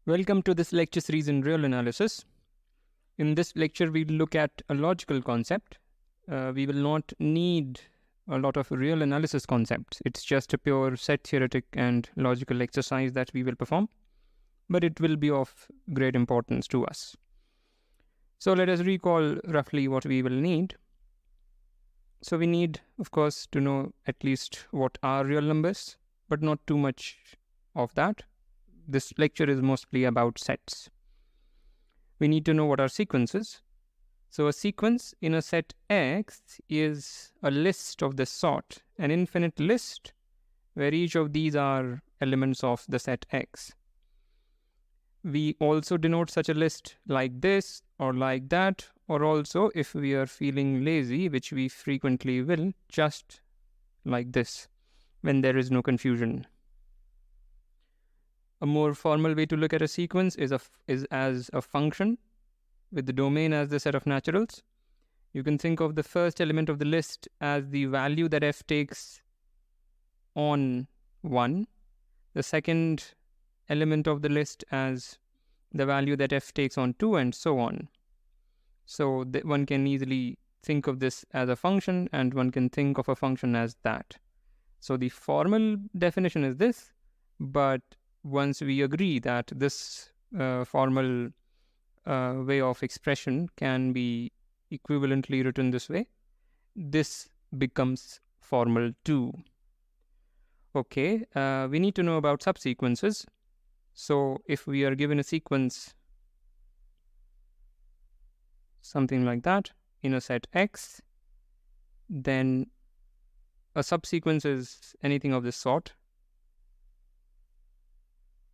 Welcome to this lecture series in real analysis. In this lecture, we'll look at a logical concept. We will not need a lot of real analysis concepts. It's just a pure set theoretic and logical exercise that we will perform, but it will be of great importance to us. So let us recall roughly what we will need. So we need, of course, to know at least what are real numbers, but not too much of that. This lecture is mostly about sets. We need to know what are sequences. So a sequence in a set X is a list of this sort, an infinite list where each of these are elements of the set X. We also denote such a list like this or like that, or also if we are feeling lazy, which we frequently will, just like this, when there is no confusion. A more formal way to look at a sequence is as a function with the domain as the set of naturals. You can think of the first element of the list as the value that f takes on 1, the second element of the list as the value that f takes on 2, and so on. So one can easily think of this as a function, and one can think of a function as that. So the formal definition is this, but once we agree that this formal way of expression can be equivalently written this way, this becomes formal too. Okay, we need to know about subsequences. So if we are given a sequence, something like that, in a set X, then a subsequence is anything of this sort,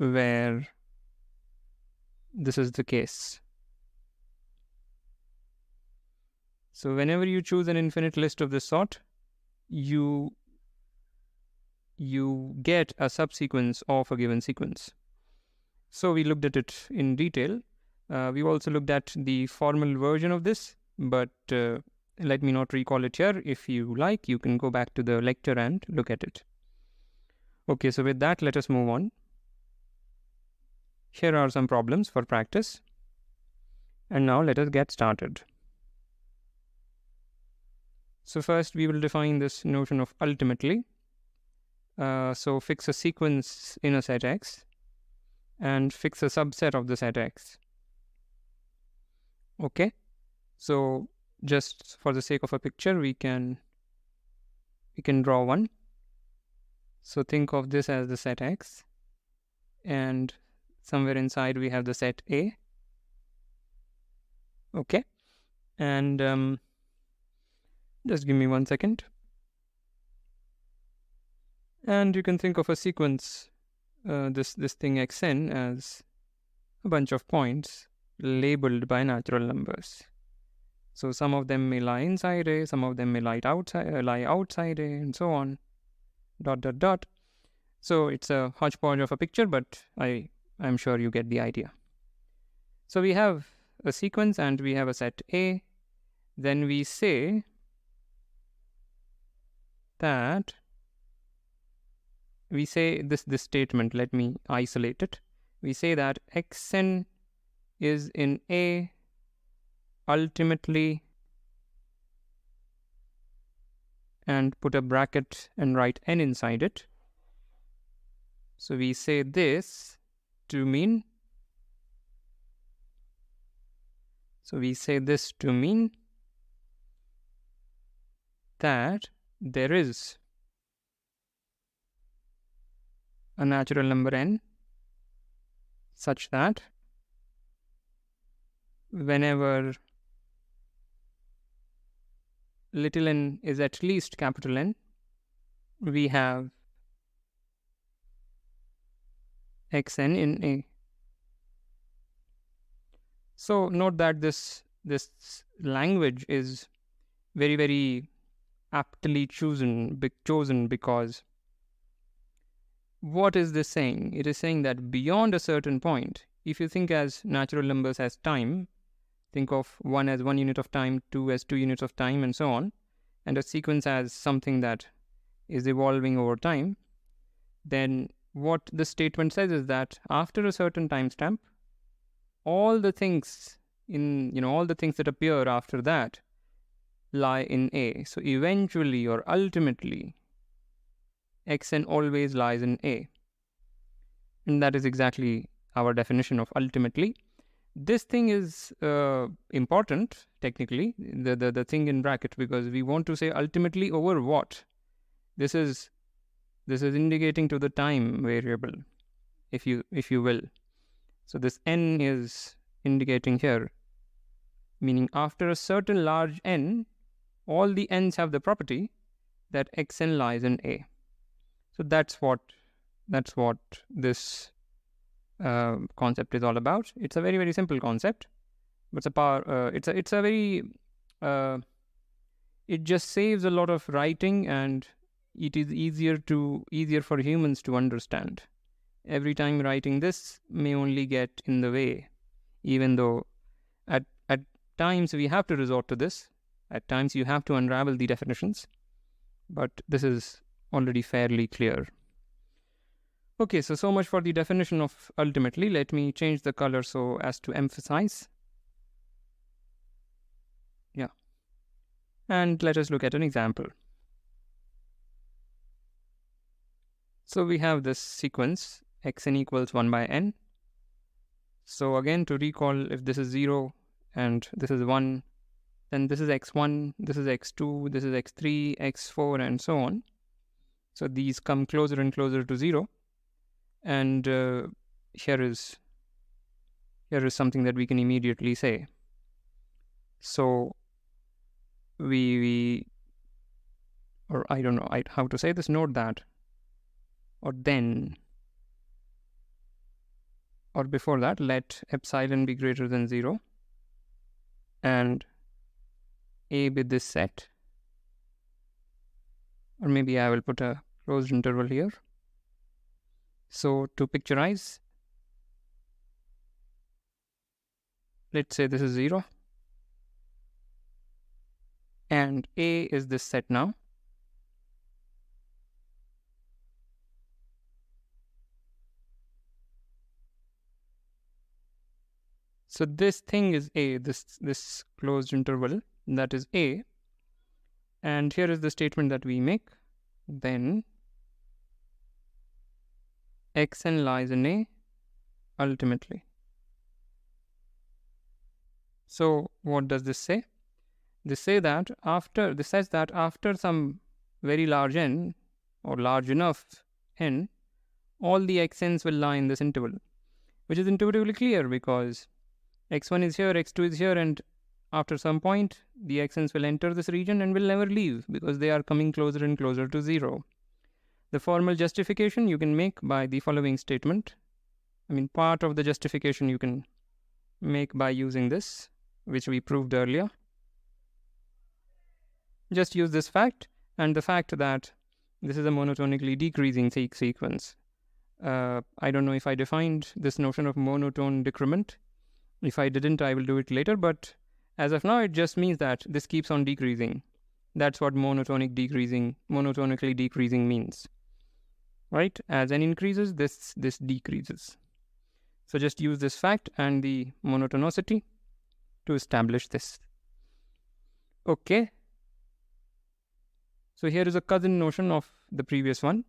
where this is the case. So whenever you choose an infinite list of this sort, you get a subsequence of a given sequence. So we looked at it in detail. We've also looked at the formal version of this, but let me not recall it here. If you like, you can go back to the lecture and look at it. Okay, so with that, let us move on. Here are some problems for practice. And now let us get started. So first we will define this notion of ultimately. So fix a sequence in a set X and fix a subset of the set X. Okay, so just for the sake of a picture, we can draw one. So think of this as the set X, and somewhere inside we have the set A. Okay, and just give me 1 second. And you can think of a sequence, this thing xn, as a bunch of points labeled by natural numbers. So some of them may lie inside A, some of them may lie outside A, and so on. ... So it's a hodgepodge of a picture, but I'm sure you get the idea. So we have a sequence and we have a set A. Then we say that this statement, let me isolate it. We say that xn is in A ultimately, and put a bracket and write n inside it. So we say this to mean that there is a natural number n such that whenever little n is at least capital N, we have xn in A. So note that this language is very, very aptly chosen because what is this saying? It is saying that beyond a certain point, if you think as natural numbers as time, think of 1 as 1 unit of time, 2 as 2 units of time, and so on, and a sequence as something that is evolving over time, then what the statement says is that after a certain timestamp, all the things all the things that appear after that lie in A. So eventually or ultimately, xn always lies in A. And that is exactly our definition of ultimately. This thing is important, technically, the thing in bracket, because we want to say ultimately over what? This is indicating to the time variable, if you will. So this n is indicating here, meaning after a certain large n, all the n's have the property that xn lies in A. So that's what this concept is all about. It's a very, very simple concept, but it's a very it just saves a lot of writing, and it is easier for humans to understand. Every time writing this may only get in the way, even though at times we have to resort to this. At times you have to unravel the definitions, but this is already fairly clear. Okay, so much for the definition of ultimately. Let me change the color so as to emphasize. Yeah. And let us look at an example. So we have this sequence, xn equals 1 by n. So again, to recall, if this is 0 and this is 1, then this is x1, this is x2, this is x3, x4, and so on. So these come closer and closer to 0. And here is something that we can immediately say. So or I don't know how to say this, note that, or then, or before that, let epsilon be greater than 0 and A be this set. Or maybe I will put a closed interval here. So to picturize, let's say this is 0 and A is this set now. So this thing is A, this closed interval, that is A. And here is the statement that we make. Then xn lies in A ultimately. So what does this say? This says that after some very large n, or large enough n, all the xn's will lie in this interval, which is intuitively clear because x1 is here, x2 is here, and after some point, the xn's will enter this region and will never leave because they are coming closer and closer to 0. The formal justification you can make by the following statement. Part of the justification you can make by using this, which we proved earlier. Just use this fact and the fact that this is a monotonically decreasing sequence. I don't know if I defined this notion of monotone decrement. If I didn't, I will do it later, but as of now, it just means that this keeps on decreasing. That's what monotonically decreasing means. Right? As n increases, this decreases. So just use this fact and the monotonicity to establish this. Okay. So here is a cousin notion of the previous one.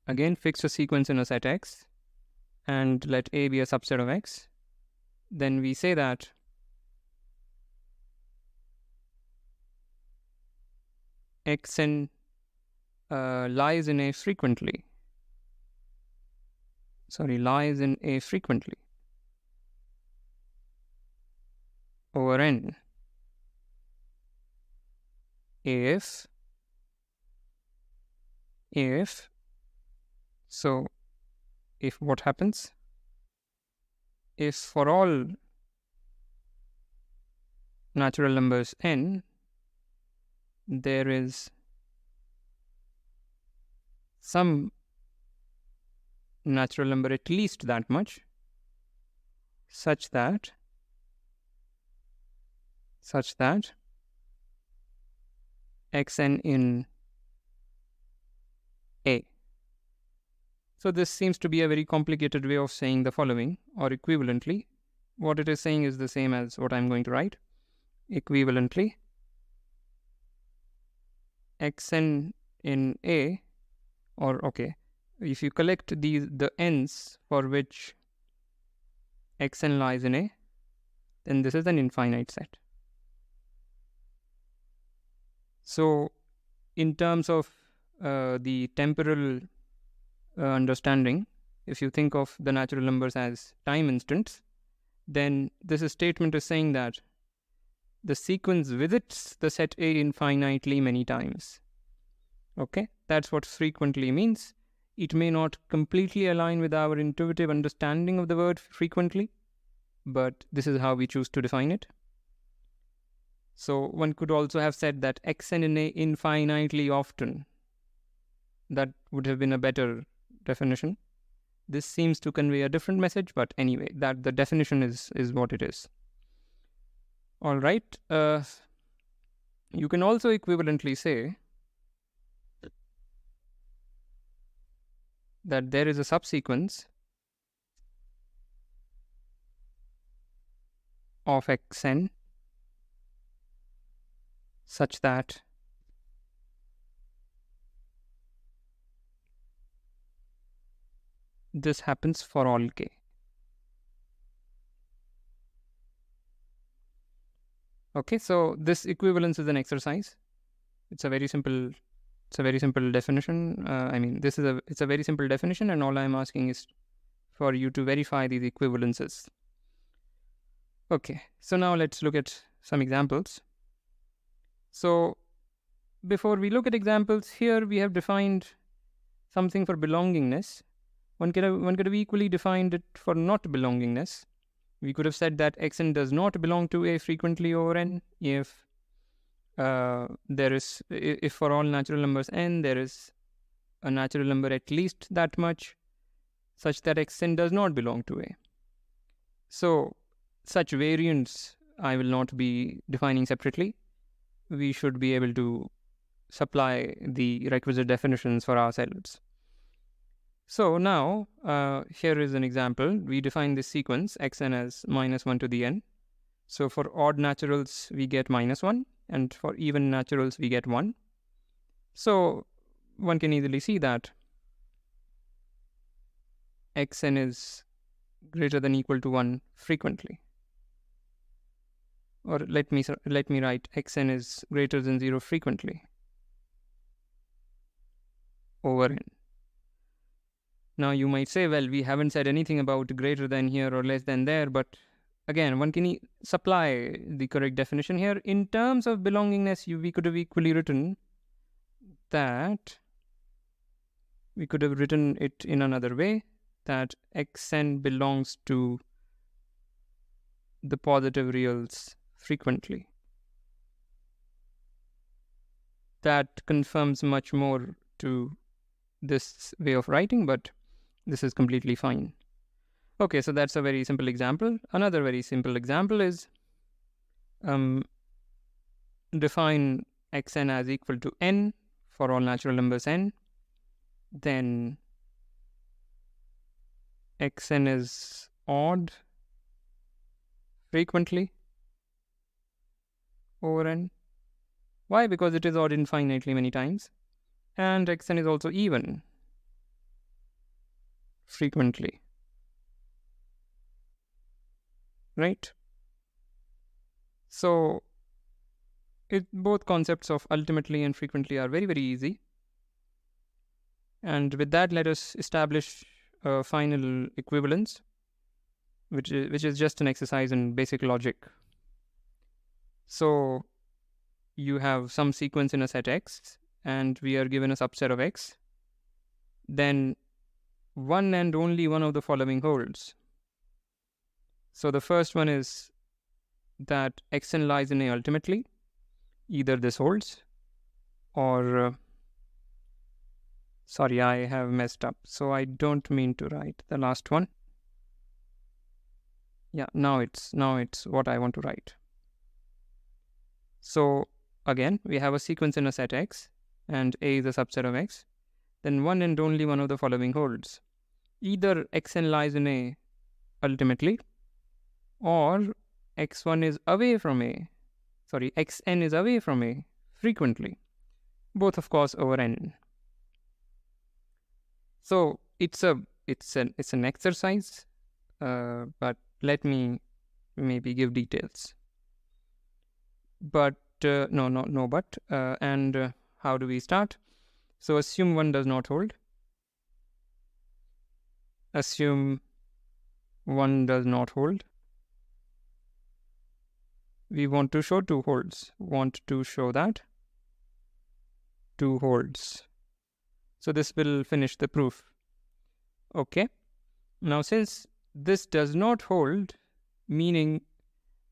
Again, fix a sequence in a set X and let A be a subset of X. Then we say that xn lies in A frequently. Lies in A frequently over n if what happens? If for all natural numbers n, there is some natural number at least that much, such that xn in A So this seems to be a very complicated way of saying the following, or equivalently. What it is saying is the same as what I'm going to write. Equivalently, xn in A, or okay, if you collect the n's for which xn lies in A, then this is an infinite set. So in terms of the temporal understanding, if you think of the natural numbers as time instants, then this statement is saying that the sequence visits the set A infinitely many times. Okay, that's what frequently means. It may not completely align with our intuitive understanding of the word frequently, but this is how we choose to define it. So one could also have said that xn in A infinitely often. That would have been a better definition. This seems to convey a different message, but anyway, that the definition is what it is. All right. You can also equivalently say that there is a subsequence of xn such that this happens for all k. Okay, so this equivalence is an exercise. It's a very simple definition. It's a very simple definition, and all I'm asking is for you to verify these equivalences. Okay, so now let's look at some examples. So before we look at examples, here we have defined something for belongingness. One could have equally defined it for not belongingness. We could have said that xn does not belong to A frequently over n if if for all natural numbers n there is a natural number at least that much, such that xn does not belong to A. So such variants I will not be defining separately. We should be able to supply the requisite definitions for ourselves. So now, here is an example. We define this sequence xn as -1 to the n. So for odd naturals, we get -1, and for even naturals, we get 1. So one can easily see that xn is greater than equal to 1 frequently. Or let me write xn is greater than 0 frequently over n. Now you might say, well, we haven't said anything about greater than here or less than there, but again, one can supply the correct definition here. In terms of belongingness, we could have equally written that, we could have written it in another way, that xn belongs to the positive reals frequently. That confirms much more to this way of writing, but this is completely fine. Okay, so that's a very simple example. Another very simple example is define xn as equal to n for all natural numbers n. Then xn is odd frequently over n. Why? Because it is odd infinitely many times. And xn is also even frequently. Right? So both concepts of ultimately and frequently are very, very easy. And with that, let us establish a final equivalence, which is just an exercise in basic logic. So you have some sequence in a set X, and we are given a subset of X. Then one and only one of the following holds. So the first one is that xn lies in A ultimately. Either this holds, or sorry, I have messed up. So I don't mean to write the last one. Yeah, now it's what I want to write. So again, we have a sequence in a set X, and A is a subset of X. Then one and only one of the following holds. either xn lies in A ultimately, or xn is away from A frequently. Both, of course, over n. So it's an exercise, but let me maybe give details. But how do we start? So assume 1 does not hold. Assume 1 does not hold. We want to show 2 holds. Want to show that 2 holds. So this will finish the proof. Okay. Now since this does not hold, meaning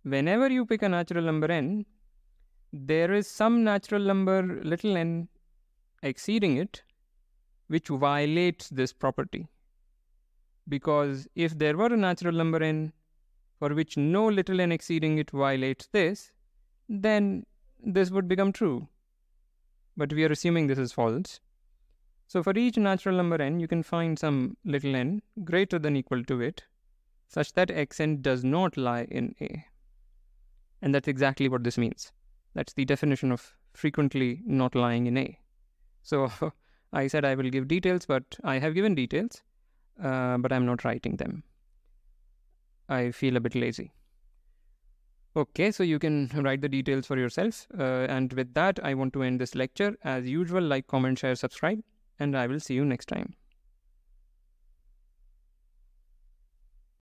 whenever you pick a natural number n, there is some natural number little n exceeding it, which violates this property. Because if there were a natural number n for which no little n exceeding it violates this, then this would become true. But we are assuming this is false. So for each natural number n, you can find some little n greater than equal to it, such that xn does not lie in A. And that's exactly what this means. That's the definition of frequently not lying in A. So I said I will give details, but I have given details, but I'm not writing them. I feel a bit lazy. Okay, so you can write the details for yourself. And with that, I want to end this lecture. As usual, like, comment, share, subscribe, and I will see you next time.